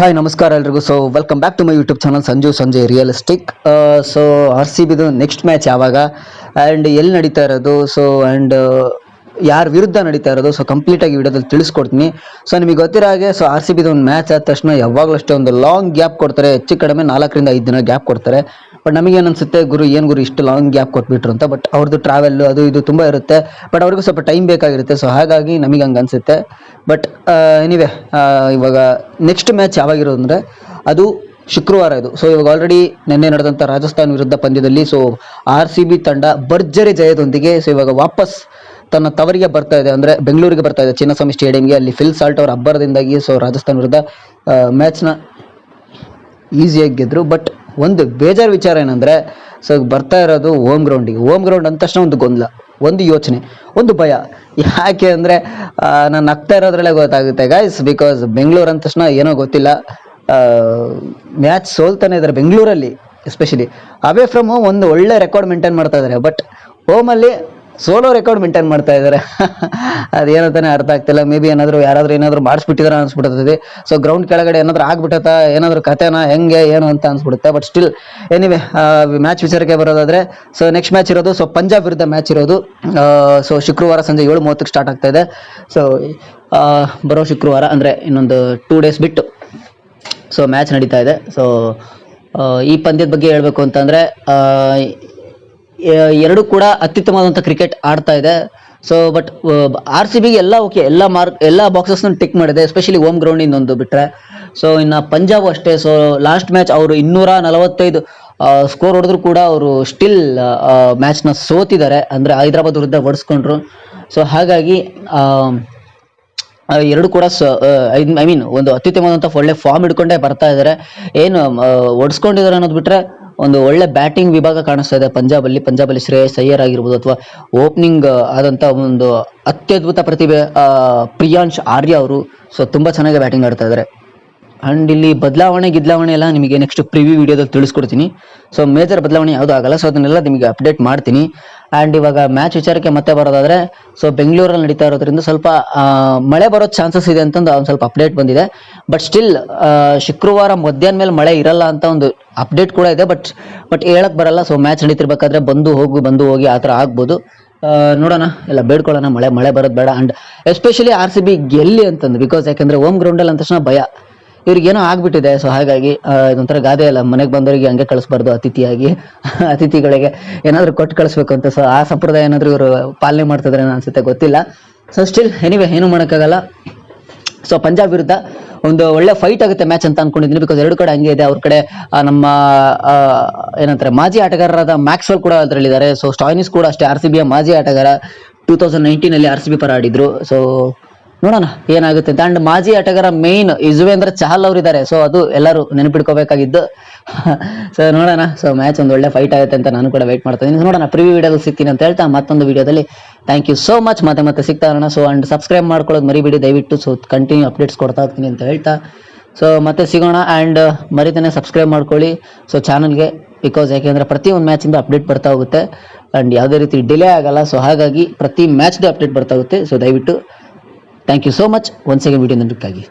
Hi ನಮಸ್ಕಾರ ಎಲ್ರಿಗೂ. So welcome back to my YouTube channel Sanju Sanjay realistic. So R C ಬಿದು next match ಯಾವಾಗ and ಎಲ್ಲಿ ನಡೀತಾ ಇರೋದು, ಸೊ ಆ್ಯಂಡ್ ಯಾರ ವಿರುದ್ಧ ನಡೀತಾ ಇರೋದು, ಸೊ ಕಂಪ್ಲೀಟಾಗಿ ವಿಡಿಯೋದಲ್ಲಿ ತಿಳಿಸ್ಕೊಡ್ತೀನಿ. ಸೊ ನಿಮಗೆ ಗೊತ್ತಿರೋ ಹಾಗೆ, ಸೊ ಆರ್ ಸಿ ಬಿದು ಒಂದು ಮ್ಯಾಚ್ ಆದ ತಕ್ಷಣ ಯಾವಾಗಲೂ ಅಷ್ಟೇ ಒಂದು ಲಾಂಗ್ ಗ್ಯಾಪ್ ಕೊಡ್ತಾರೆ, ಹೆಚ್ಚು ಕಡಿಮೆ 4 ರಿಂದ 5 ದಿನ ಗ್ಯಾಪ್ ಕೊಡ್ತಾರೆ. ಬಟ್ ನಮಗೇನು ಅನ್ಸುತ್ತೆ, ಗುರು ಇಷ್ಟು ಲಾಂಗ್ ಗ್ಯಾಪ್ ಕೊಟ್ಬಿಟ್ರು ಅಂತ. ಬಟ್ ಅವ್ರದ್ದು ಟ್ರಾವೆಲ್ ಅದು ಇದು ತುಂಬ ಇರುತ್ತೆ, ಬಟ್ ಅವ್ರಿಗೂ ಸ್ವಲ್ಪ ಟೈಮ್ ಬೇಕಾಗಿರುತ್ತೆ. ಸೊ ಹಾಗಾಗಿ ನಮಗೆ ಹಂಗೆ ಅನಿಸುತ್ತೆ. ಬಟ್ ಎನಿವೆ, ಇವಾಗ ನೆಕ್ಸ್ಟ್ ಮ್ಯಾಚ್ ಯಾವಾಗಿರೋದು ಅಂದರೆ ಅದು ಶುಕ್ರವಾರ ಇದು. ಸೊ ಇವಾಗ ಆಲ್ರೆಡಿ ನಿನ್ನೆ ನಡೆದಂಥ ರಾಜಸ್ಥಾನ್ ವಿರುದ್ಧ ಪಂದ್ಯದಲ್ಲಿ ಸೊ ಆರ್ ಸಿ ಬಿ ತಂಡ ಭರ್ಜರಿ ಜಯದೊಂದಿಗೆ ಸೊ ಇವಾಗ ವಾಪಸ್ ತನ್ನ ತವರಿಗೆ ಬರ್ತಾ ಇದೆ, ಅಂದರೆ ಬೆಂಗಳೂರಿಗೆ ಬರ್ತಾ ಇದೆ, ಚಿನ್ನಸ್ವಾಮಿ ಸ್ಟೇಡಿಯಂಗೆ. ಅಲ್ಲಿ ಫಿಲ್ ಸಾಲ್ಟ್ ಅವರ ಅಬ್ಬರದಿಂದಾಗಿ ಸೊ ರಾಜಸ್ಥಾನ್ ವಿರುದ್ಧ ಮ್ಯಾಚ್ನ ಈಸಿಯಾಗಿ ಗೆದ್ರು. ಬಟ್ ಒಂದು ಬೇಜಾರು ವಿಚಾರ ಏನಂದರೆ, ಸೊ ಬರ್ತಾ ಇರೋದು ಹೋಮ್ ಗ್ರೌಂಡ್ ಅಂದ ತಕ್ಷಣ ಒಂದು ಗೊಂದಲ, ಒಂದು ಯೋಚನೆ, ಒಂದು ಭಯ. ಯಾಕೆ ಅಂದರೆ ನಾನು ನಗ್ತಾ ಇರೋದ್ರಲ್ಲೇ ಗೊತ್ತಾಗುತ್ತೆ ಗೈಸ್, ಬಿಕಾಸ್ ಬೆಂಗಳೂರು ಅಂದ ತಕ್ಷಣ ಏನೋ ಗೊತ್ತಿಲ್ಲ, ಮ್ಯಾಚ್ ಸೋಲ್ತಾನೆ ಇದ್ದಾರೆ ಬೆಂಗಳೂರಲ್ಲಿ. ಎಸ್ಪೆಷಲಿ ಅವೇ ಫ್ರಮ್ ಹೋಮ್ ಒಂದು ಒಳ್ಳೆ ರೆಕಾರ್ಡ್ ಮೇಂಟೈನ್ ಮಾಡ್ತಾ ಇದ್ದಾರೆ, ಬಟ್ ಹೋಮಲ್ಲಿ ಸೋಲೋ ರೆಕಾರ್ಡ್ ಮೇಂಟೈನ್ ಮಾಡ್ತಾ ಇದ್ದಾರೆ. ಅದೇನಂತಾನೆ ಅರ್ಥ ಆಗ್ತಿಲ್ಲ. ಮೇ ಬಿ ಯಾರಾದರೂ ಮಾಡಿಸ್ಬಿಟ್ಟಿದಾರೆ ಅನ್ಸ್ಬಿಡ್ತದೆ. ಸೊ ಗ್ರೌಂಡ್ ಕೆಳಗಡೆ ಏನಾದರೂ ಆಗ್ಬಿಟ್ಟತ್ತ, ಏನಾದರೂ ಕಥೆನಾ ಹೆಂಗೆ ಏನು ಅಂತ ಅನ್ಸ್ಬಿಡುತ್ತೆ. ಬಟ್ ಸ್ಟಿಲ್ ಎನಿವೆ, ಮ್ಯಾಚ್ ವಿಚಾರಕ್ಕೆ ಬರೋದಾದ್ರೆ, ಸೊ ನೆಕ್ಸ್ಟ್ ಮ್ಯಾಚ್ ಇರೋದು ಸೊ ಪಂಜಾಬ್ ವಿರುದ್ಧ ಮ್ಯಾಚ್ ಇರೋದು. ಸೊ ಶುಕ್ರವಾರ ಸಂಜೆ 7:30 ಸ್ಟಾರ್ಟ್ ಆಗ್ತಾ ಇದೆ. ಸೊ ಬರೋ ಶುಕ್ರವಾರ ಅಂದರೆ ಇನ್ನೊಂದು 2 ಡೇಸ್ ಬಿಟ್ಟು ಸೊ ಮ್ಯಾಚ್ ನಡೀತಾ ಇದೆ. ಸೊ ಈ ಪಂದ್ಯದ ಬಗ್ಗೆ ಹೇಳಬೇಕು ಅಂತಂದರೆ, ಎರಡು ಕೂಡ ಅತ್ಯುತ್ತಮವಾದಂಥ ಕ್ರಿಕೆಟ್ ಆಡ್ತಾ ಇದೆ. ಸೊ ಬಟ್ ಆರ್ ಸಿ ಬಿಗೆ ಎಲ್ಲ ಓಕೆ, ಎಲ್ಲ ಬಾಕ್ಸಸ್ನ ಟಿಕ್ ಮಾಡಿದೆ, ಎಸ್ಪೆಷಲಿ ಹೋಮ್ ಗ್ರೌಂಡ್ ಇನ್ನೊಂದು ಬಿಟ್ಟರೆ. ಸೊ ಇನ್ನು ಪಂಜಾಬ್ ಅಷ್ಟೇ. ಸೊ ಲಾಸ್ಟ್ ಮ್ಯಾಚ್ ಅವರು 245 ಸ್ಕೋರ್ ಹೊಡೆದ್ರು ಕೂಡ ಅವರು ಸ್ಟಿಲ್ ಮ್ಯಾಚ್ನ ಸೋತಿದ್ದಾರೆ, ಅಂದರೆ ಹೈದರಾಬಾದ್ ವಿರುದ್ಧ ಹೊಡೆಸ್ಕೊಂಡ್ರು. ಸೊ ಹಾಗಾಗಿ ಎರಡು ಕೂಡ ಐ ಮೀನ್ ಒಂದು ಅತ್ಯುತ್ತಮವಾದಂಥ ಒಳ್ಳೆ ಫಾರ್ಮ್ ಹಿಡ್ಕೊಂಡೇ ಬರ್ತಾ ಇದ್ದಾರೆ. ಏನು ಹೊಡೆಸ್ಕೊಂಡಿದ್ದಾರೆ ಅನ್ನೋದು ಬಿಟ್ಟರೆ ಒಂದು ಒಳ್ಳೆ ಬ್ಯಾಟಿಂಗ್ ವಿಭಾಗ ಕಾಣಿಸ್ತಾ ಇದೆ ಪಂಜಾಬಲ್ಲಿ ಶ್ರೇಯಸ್ ಅಯ್ಯರ್ ಆಗಿರ್ಬೋದು, ಅಥವಾ ಓಪನಿಂಗ್ ಆದಂಥ ಒಂದು ಅತ್ಯದ್ಭುತ ಪ್ರತಿಭೆ ಪ್ರಿಯಾಂಶ್ ಆರ್ಯ ಅವರು ಸೊ ತುಂಬ ಚೆನ್ನಾಗಿ ಬ್ಯಾಟಿಂಗ್ ಆಡ್ತಾ ಇದ್ದಾರೆ. ಆ್ಯಂಡ್ ಇಲ್ಲಿ ಬದಲಾವಣೆ ಎಲ್ಲ ನಿಮಗೆ ನೆಕ್ಸ್ಟ್ ಪ್ರಿವ್ಯೂ ವಿಡಿಯೋದಲ್ಲಿ ತಿಳಿಸ್ಕೊಡ್ತೀನಿ. ಸೊ ಮೇಜರ್ ಬದಲಾವಣೆ ಯಾವುದೂ ಆಗಲ್ಲ, ಸೊ ಅದನ್ನೆಲ್ಲ ನಿಮಗೆ ಅಪ್ಡೇಟ್ ಮಾಡ್ತೀನಿ. ಆ್ಯಂಡ್ ಇವಾಗ ಮ್ಯಾಚ್ ವಿಚಾರಕ್ಕೆ ಮತ್ತೆ ಬರೋದಾದರೆ, ಸೊ ಬೆಂಗಳೂರಲ್ಲಿ ನಡೀತಾ ಇರೋದ್ರಿಂದ ಸ್ವಲ್ಪ ಮಳೆ ಬರೋ ಚಾನ್ಸಸ್ ಇದೆ ಅಂತಂದು ಒಂದು ಸ್ವಲ್ಪ ಅಪ್ಡೇಟ್ ಬಂದಿದೆ. ಬಟ್ ಸ್ಟಿಲ್ ಶುಕ್ರವಾರ ಮಧ್ಯಾಹ್ನ ಮೇಲೆ ಮಳೆ ಇರಲ್ಲ ಅಂತ ಒಂದು ಅಪ್ಡೇಟ್ ಕೂಡ ಇದೆ. ಬಟ್ ಹೇಳಕ್ ಬರಲ್ಲ. ಸೊ ಮ್ಯಾಚ್ ನಡೀತಿರ್ಬೇಕಾದ್ರೆ ಬಂದು ಹೋಗಿ ಆ ಥರ ಆಗ್ಬೋದು. ನೋಡೋಣ, ಎಲ್ಲ ಬೇಡ್ಕೊಳ್ಳೋಣ, ಮಳೆ ಬರೋದು ಬೇಡ. And especially R C B ಗೆಲ್ಲಿ ಅಂತಂದು, ಬಿಕಾಸ್ ಯಾಕೆಂದರೆ ಹೋಮ್ ಗ್ರೌಂಡಲ್ಲಿ ಅಂದ ತಕ್ಷಣ ಭಯ, ಇವ್ರಿಗೇನೋ ಆಗ್ಬಿಟ್ಟಿದೆ. ಸೊ ಹಾಗಾಗಿ ಇದೊಂಥರ ಗಾದೆ ಅಲ್ಲ, ಮನೆಗೆ ಬಂದವರಿಗೆ ಹಂಗೆ ಕಳಿಸ್ಬಾರ್ದು, ಅತಿಥಿಗಳಿಗೆ ಏನಾದರೂ ಕೊಟ್ಟು ಕಳಿಸ್ಬೇಕು ಅಂತ. ಸೊ ಆ ಸಂಪ್ರದಾಯ ಏನಾದರೂ ಇವರು ಪಾಲನೆ ಮಾಡ್ತಿದ್ರೆ ಅನ್ಸುತ್ತೆ, ಗೊತ್ತಿಲ್ಲ. ಸೊ ಸ್ಟಿಲ್ ಎನಿವೆ, ಏನು ಮಾಡೋಕ್ಕಾಗಲ್ಲ. ಸೊ ಪಂಜಾಬ್ ವಿರುದ್ಧ ಒಂದು ಒಳ್ಳೆ ಫೈಟ್ ಆಗುತ್ತೆ ಮ್ಯಾಚ್ ಅಂತ ಅನ್ಕೊಂಡಿದ್ದೀನಿ, ಬಿಕಾಸ್ ಎರಡು ಕಡೆ ಹಂಗೆ ಇದೆ. ಅವ್ರ ಕಡೆ ನಮ್ಮ ಏನಂತಾರೆ ಮಾಜಿ ಆಟಗಾರರಾದ ಮ್ಯಾಕ್ಸ್ವೆಲ್ ಕೂಡ ಅದರಲ್ಲಿದ್ದಾರೆ. ಸೊ ಸ್ಟಾಯ್ನಿಸ್ ಕೂಡ ಅಷ್ಟೇ, ಆರ್ ಸಿ ಬಿಯ ಮಾಜಿ ಆಟಗಾರ, 2019 ಆರ್ ಸಿ ಬಿ ಪರ ಆಡಿದ್ರು. ಸೊ ನೋಡೋಣ ಏನಾಗುತ್ತೆ ಅಂತ. ಅಂಡ್ ಮಾಜಿ ಆಟಗಾರ ಮೇನ್ ಯುಜ್ವೇಂದ್ರ ಚಹಲ್ ಅವರಿದ್ದಾರೆ. ಸೊ ಅದು ಎಲ್ಲರೂ ನೆನಪಿಟ್ಕೋಬೇಕಾಗಿದ್ದು. ಸೊ ನೋಡೋಣ. ಸೊ ಮ್ಯಾಚ್ ಒಂದು ಒಳ್ಳೆ ಫೈಟ್ ಆಗುತ್ತೆ ಅಂತ ನಾನು ಕೂಡ ವೆಯ್ಟ್ ಮಾಡ್ತಾ ಇದ್ದೀನಿ. ನೋಡೋಣ, ಪ್ರಿವ್ಯೂ ವಿಡಿಯೋದಲ್ಲಿ ಸಿಗ್ತೀನಿ ಅಂತ ಹೇಳ್ತಾ ಮತ್ತೊಂದು ವಿಡಿಯೋದಲ್ಲಿ ಥ್ಯಾಂಕ್ ಯು ಸೋ ಮಚ್. ಮತ್ತೆ ಸಿಗ್ತಾ ಇರೋಣ. ಸೊ ಅಂಡ್ ಸಬ್ಸ್ಕ್ರೈಬ್ ಮಾಡ್ಕೊಳ್ಳೋದು ಮರಿಬೇಡಿ ದಯವಿಟ್ಟು. ಸೊ ಕಂಟಿನ್ಯೂ ಅಪ್ಡೇಟ್ಸ್ ಕೊಡ್ತಾ ಇರ್ತೀನಿ ಅಂತ ಹೇಳ್ತಾ ಸೊ ಮತ್ತೆ ಸಿಗೋಣ. ಆ್ಯಂಡ್ ಮರಿತಾನೆ ಸಬ್ಸ್ಕ್ರೈಬ್ ಮಾಡ್ಕೊಳ್ಳಿ ಸೊ ಚಾನಲ್ಗೆ, ಬಿಕಾಸ್ ಯಾಕೆಂದರೆ ಪ್ರತಿಯೊಂದು ಮ್ಯಾಚಿಂದ ಅಪ್ಡೇಟ್ ಬರ್ತಾ ಹೋಗುತ್ತೆ ಆ್ಯಂಡ್ ಯಾವುದೇ ರೀತಿ ಡಿಲೇ ಆಗಲ್ಲ. ಸೊ ಹಾಗಾಗಿ ಪ್ರತಿ ಮ್ಯಾಚ್ದು ಅಪ್ಡೇಟ್ ಬರ್ತಾ ಹೋಗುತ್ತೆ. ಸೊ ದಯವಿಟ್ಟು thank you so much once again video ನೋಡೋದಕ್ಕಾಗಿ.